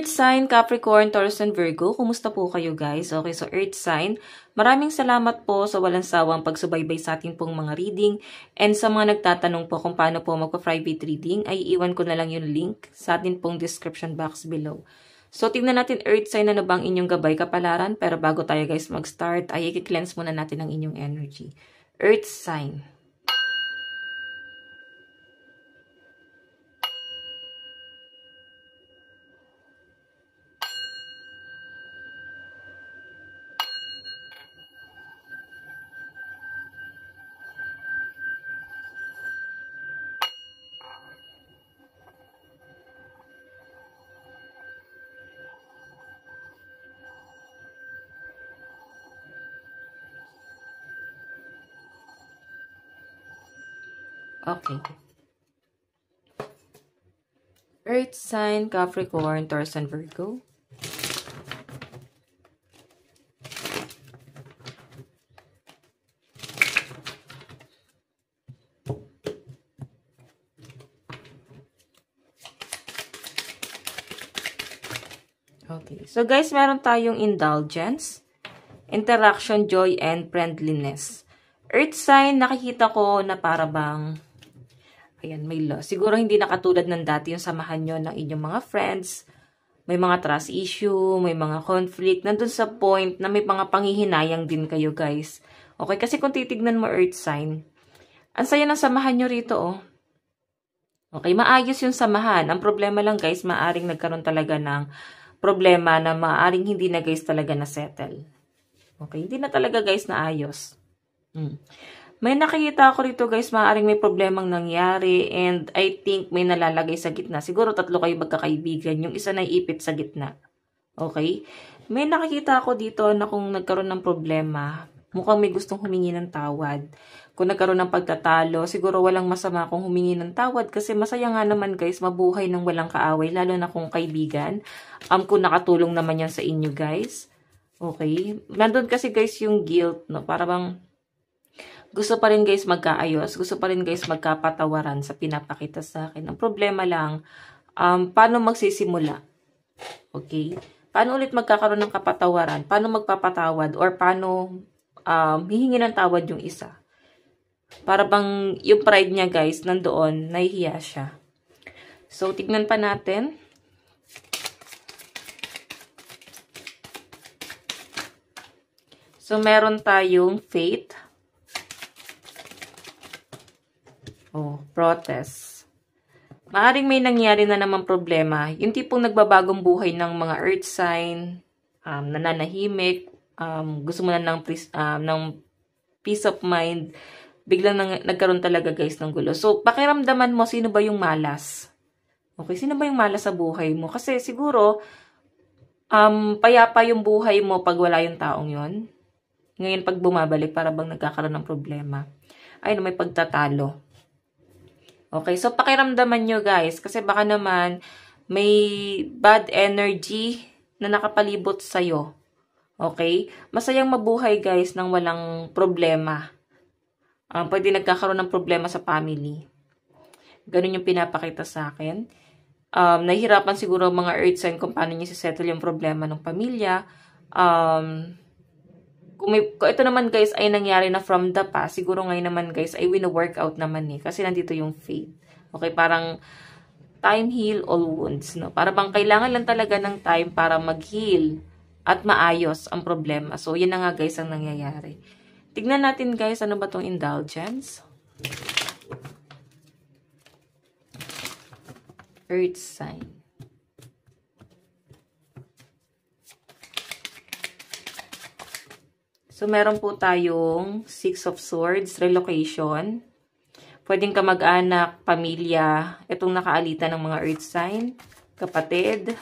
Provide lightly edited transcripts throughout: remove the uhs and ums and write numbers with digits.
Earth sign, Capricorn, Taurus, and Virgo. Kumusta po kayo guys? Okay, so Earth sign, maraming salamat po sa walang sawang pagsubaybay sa ating pong mga reading. And sa mga nagtatanong po kung paano po magpa-private reading, ay iwan ko na lang yung link sa ating pong description box below. So, tignan natin Earth sign na bang inyong gabay kapalaran. Pero bago tayo guys mag-start, ay i-cleanse muna natin ang inyong energy. Earth sign. Okay. Earth sign, Capricorn, Taurus, and Virgo. Okay. So guys, meron tayong indulgence, interaction, joy, and friendliness. Earth sign, nakikita ko na para bang ayan, may loss. Siguro hindi na katulad ng dati yung samahan nyo ng inyong mga friends. May mga trust issue, may mga conflict. Nandun sa point na may mga panghihinayang din kayo, guys. Okay, kasi kung titignan mo Earth sign, ang saya ng samahan nyo rito, oh. Okay, maayos yung samahan. Ang problema lang, guys, maaring nagkaroon talaga ng problema na maaring hindi na, guys, talaga na-settle. Okay, hindi na talaga, guys, na ayos. May nakikita ako rito guys, maaaring may problemang nangyari and I think may nalalagay sa gitna. Siguro tatlo kayo magkakaibigan, yung isa na iipit sa gitna. Okay? May nakikita ako dito na kung nagkaroon ng problema, mukhang may gustong humingi ng tawad. Kung nagkaroon ng pagtatalo, siguro walang masama kung humingi ng tawad kasi masaya nga naman guys, mabuhay ng walang kaaway, lalo na kung kaibigan. Kung nakatulong naman yan sa inyo guys. Okay? Nandun kasi guys yung guilt, no? Para bang gusto pa rin guys magkaayos. Gusto pa rin guys magkapatawaran sa pinapakita sa akin. Ang problema lang, paano magsisimula? Okay? Paano ulit magkakaroon ng kapatawaran? Paano magpapatawad? Or paano hihingi ng tawad yung isa? Para bang yung pride niya guys, nandoon, nahihiya siya. So, tignan pa natin. So, meron tayong faith. Protest. Maaring may nangyari na naman problema. Yung tipong nagbabagong buhay ng mga earth sign, nananahimik, gusto mo na ng peace of mind, biglang nagkaroon talaga guys ng gulo. So, pakiramdaman mo, sino ba yung malas? Okay, sino ba yung malas sa buhay mo? Kasi siguro, payapa yung buhay mo pag wala yung taong yon. Ngayon, pag bumabalik, para bang nagkakaroon ng problema. Ay, may pagtatalo. Okay, so pakiramdaman nyo guys, kasi baka naman may bad energy na nakapalibot sa'yo. Okay? Masayang mabuhay guys nang walang problema. Pwede nagkakaroon ng problema sa family. Ganun yung pinapakita sa akin. Nahihirapan siguro mga earth sign kung paano nyo sisettle yung problema ng pamilya. Kung ito naman guys ay nangyari na from the past, siguro ngayon naman guys ay wino-workout naman eh. Kasi nandito yung faith. Okay, parang time heal all wounds. No? Para bang kailangan lang talaga ng time para mag-heal at maayos ang problema. So, yan na nga guys ang nangyayari. Tignan natin guys, ano ba tong indulgence? Earth sign. So, meron po tayong Six of Swords, relocation. Pwedeng kamag-anak, pamilya. Itong nakaalitan ng mga earth sign, kapatid.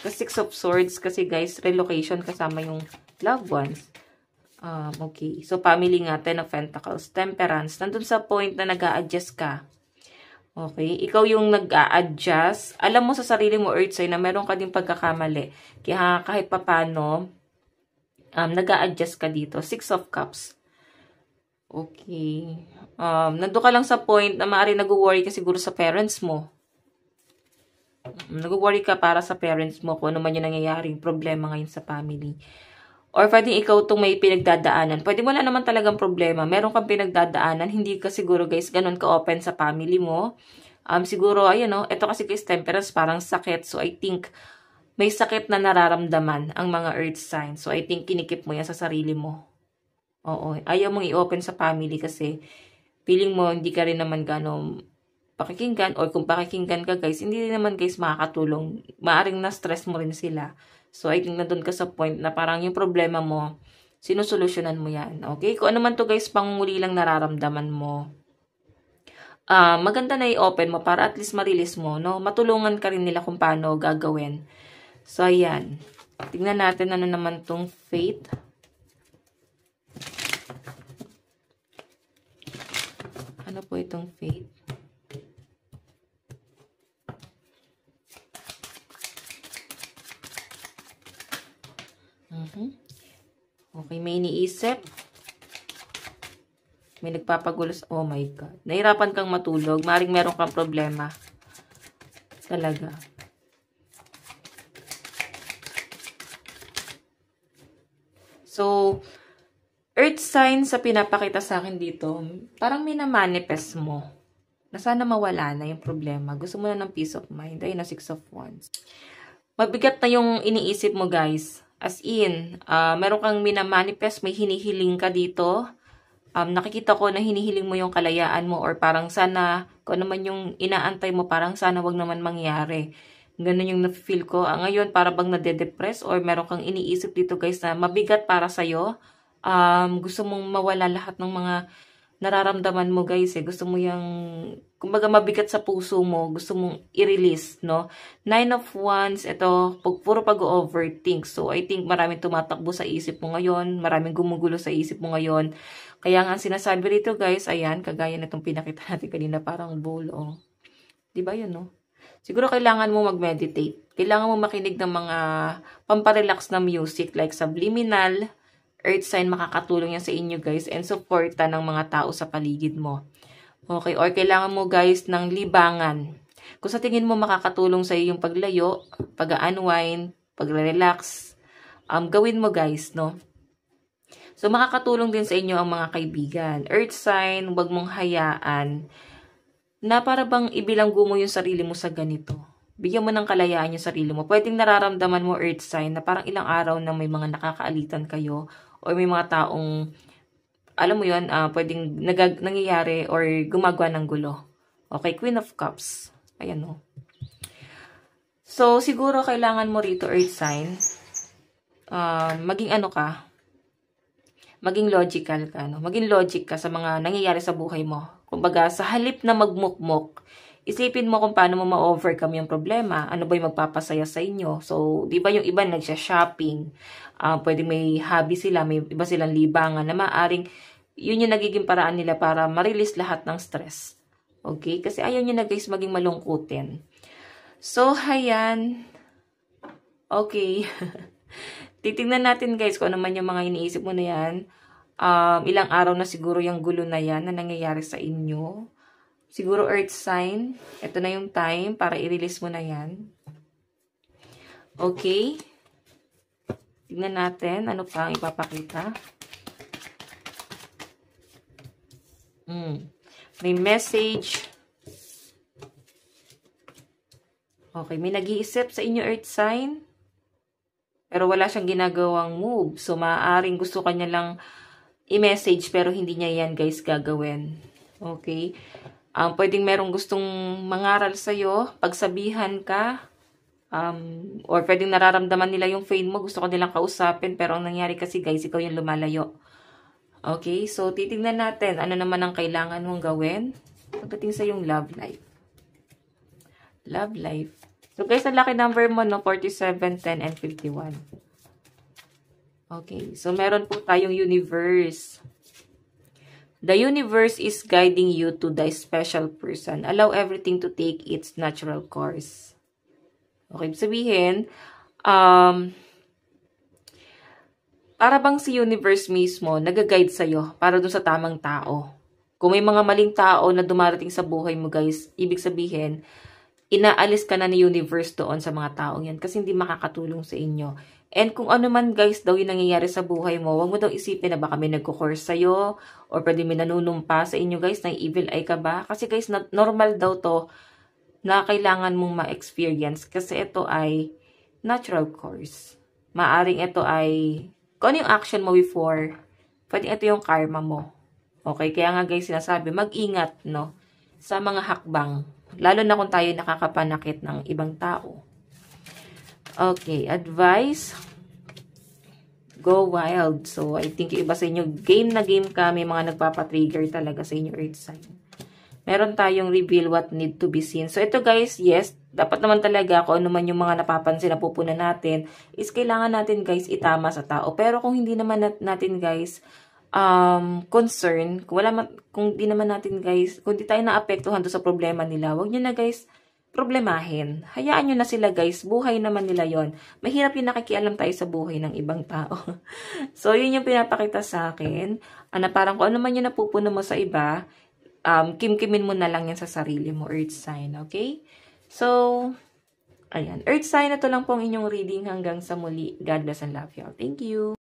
The Six of Swords, kasi guys, relocation kasama yung loved ones. Okay. So, family nga, Ten of Pentacles, Temperance. Nandun sa point na nag-a-adjust ka. Okay. Ikaw yung nag-a-adjust. Alam mo sa sarili mo, earth sign, na meron ka din pagkakamali. Kaya kahit papano, nag-a-adjust ka dito. Six of Cups. Okay. Nandun ka lang sa point na maaari nag-worry ka siguro sa parents mo. Nag-worry ka para sa parents mo kung ano man yung nangyayaring problema ngayon sa family. Or pwedeng ikaw itong may pinagdadaanan. Pwede wala naman talagang problema. Meron kang pinagdadaanan. Hindi ka siguro guys ganun ka-open sa family mo. Siguro, ayun no, ito kasi guys temperance parang sakit. So I think may sakit na nararamdaman ang mga earth signs. So I think kinikip mo yan sa sarili mo. Oo. Ayaw mong i-open sa family kasi feeling mo hindi ka rin naman gano'ng pakikinggan, or kung pakikinggan ka guys, hindi rin naman guys makakatulong. Maaring na-stress mo rin sila. So, I think na doon ka sa point na parang yung problema mo, sinusolusyonan mo yan. Okay? Kung ano man to guys, pangmuli lang nararamdaman mo. Maganda na i-open mo para at least ma-release mo, no? Matulungan ka rin nila kung paano gagawin. So, ayan. Tingnan natin ano naman tong faith. Ano po itong faith? Okay, may iniisip. May nagpapagulos. Oh my God. Nahirapan kang matulog. Maring meron kang problema. Talaga. So, earth sign sa pinapakita sa akin dito, parang minamanifest mo na sana mawala na yung problema. Gusto mo na ng peace of mind. Ayun na, 6 of Wands. Mabigat na yung iniisip mo guys. As in, meron kang minamanifest, may hinihiling ka dito. Nakikita ko na hinihiling mo yung kalayaan mo, or parang sana, kung ano man yung inaantay mo, parang sana wag naman mangyari. Ganun yung na-feel ko. Ngayon, para bang nade-depress, or meron kang iniisip dito guys na mabigat para sa'yo. Gusto mong mawala lahat ng mga nararamdaman mo guys eh. Gusto mo yung, kumbaga mabigat sa puso mo, gusto mong i-release, no? 9 of Wands, ito, puro pag-overthink. So, I think maraming tumatakbo sa isip mo ngayon, maraming gumugulo sa isip mo ngayon. Kaya nga sinasabi rito guys, ayan, kagaya na itong pinakita natin kanina, parang bowl, oh. Diba yun, no? Siguro kailangan mo mag-meditate. Kailangan mo makinig ng mga pamparelax na music like subliminal, earth sign, makakatulong yan sa inyo guys, and supporta ng mga tao sa paligid mo. Okay, or kailangan mo guys ng libangan. Kung sa tingin mo makakatulong sa iyo yung paglayo, pag-unwind, pag-relax, gawin mo guys, no? So, makakatulong din sa inyo ang mga kaibigan. Earth sign, huwag mong hayaan na para bang ibilanggo mo yung sarili mo sa ganito. Bigyan mo ng kalayaan yung sarili mo. Pwedeng nararamdaman mo, earth sign, na parang ilang araw na may mga nakakaalitan kayo, or may mga taong, alam mo yun, pwedeng nangyayari or gumagawa ng gulo. Okay, Queen of Cups. Ayan o. So, siguro kailangan mo rito, earth sign, maging ano ka, maging logical ka, no? Maging logic ka sa mga nangyayari sa buhay mo. Kumbaga, sa halip na magmukmok, isipin mo kung paano mo ma-overcome yung problema. Ano ba yung magpapasaya sa inyo? So, di ba yung iba nagsha-shopping? Pwede may hobby sila, may iba silang libangan na maaring yun yung nagiging paraan nila para ma-release lahat ng stress. Okay? Kasi ayaw nyo na guys maging malungkutin. So, hayan. Okay. Titingnan natin guys kung ano man yung mga iniisip mo na yan. Ilang araw na siguro yung gulo na yan na nangyayari sa inyo. Siguro earth sign. Ito na yung time para i-release mo na yan. Okay. Tignan natin. Ano pa ang ipapakita? May message. Okay. May nag-iisip sa inyo earth sign. Pero wala siyang ginagawang move. So, maaaring gusto kanya lang i-message pero hindi niya yan guys gagawin. Okay. Pwedeng merong gustong mangaral sa'yo, pagsabihan ka, or pwedeng nararamdaman nila yung fame mo, gusto ko nilang kausapin, pero ang nangyari kasi guys, ikaw yung lumalayo. Okay, so titignan natin, ano naman ang kailangan mong gawin pagdating sa yung love life. Love life. So guys, ang lucky number mo, no, 47, 10, and 51. Okay, so meron po tayong universe. The universe is guiding you to the special person. Allow everything to take its natural course. Okay, sabihin, para bang si universe mismo nag-guide sa'yo para dun sa tamang tao. Kung may mga maling tao na dumarating sa buhay mo guys, ibig sabihin, inaalis ka na ni universe doon sa mga taong yan kasi hindi makakatulong sa inyo. And kung ano man guys daw yung nangyayari sa buhay mo, wag mo daw isipin na baka may nagko-course sa'yo or pwede may nanunumpa sa inyo guys, na evil eye ka ba? Kasi guys, normal daw to na kailangan mong ma-experience kasi ito ay natural course. Maaring ito ay, kung ano yung action mo before, pwede ito yung karma mo. Okay, kaya nga guys, sinasabi, mag-ingat, no, sa mga hakbang. Lalo na kung tayo nakakapanakit ng ibang tao. Okay, advice, go wild. So, I think yung iba sa inyo, game na game ka, may mga nagpapatrigger talaga sa inyo earth sign. Meron tayong reveal what need to be seen. So, ito guys, yes, dapat naman talaga kung ano man yung mga napapansin na pupunan natin, is kailangan natin guys itama sa tao. Pero kung hindi naman natin guys, concern, kung di naman natin guys, kung di tayo naapektuhan doon sa problema nila, wag nyo na guys problemahin. Hayaan nyo na sila guys, buhay naman nila yon. Mahirap yung nakikialam tayo sa buhay ng ibang tao. So, yun yung pinapakita sa akin, na parang kung ano man yung napupuno mo sa iba, kimkimin mo na lang yan sa sarili mo, earth sign, okay? So, ayan, earth sign, ito lang pong inyong reading hanggang sa muli. God bless and love you all. Thank you!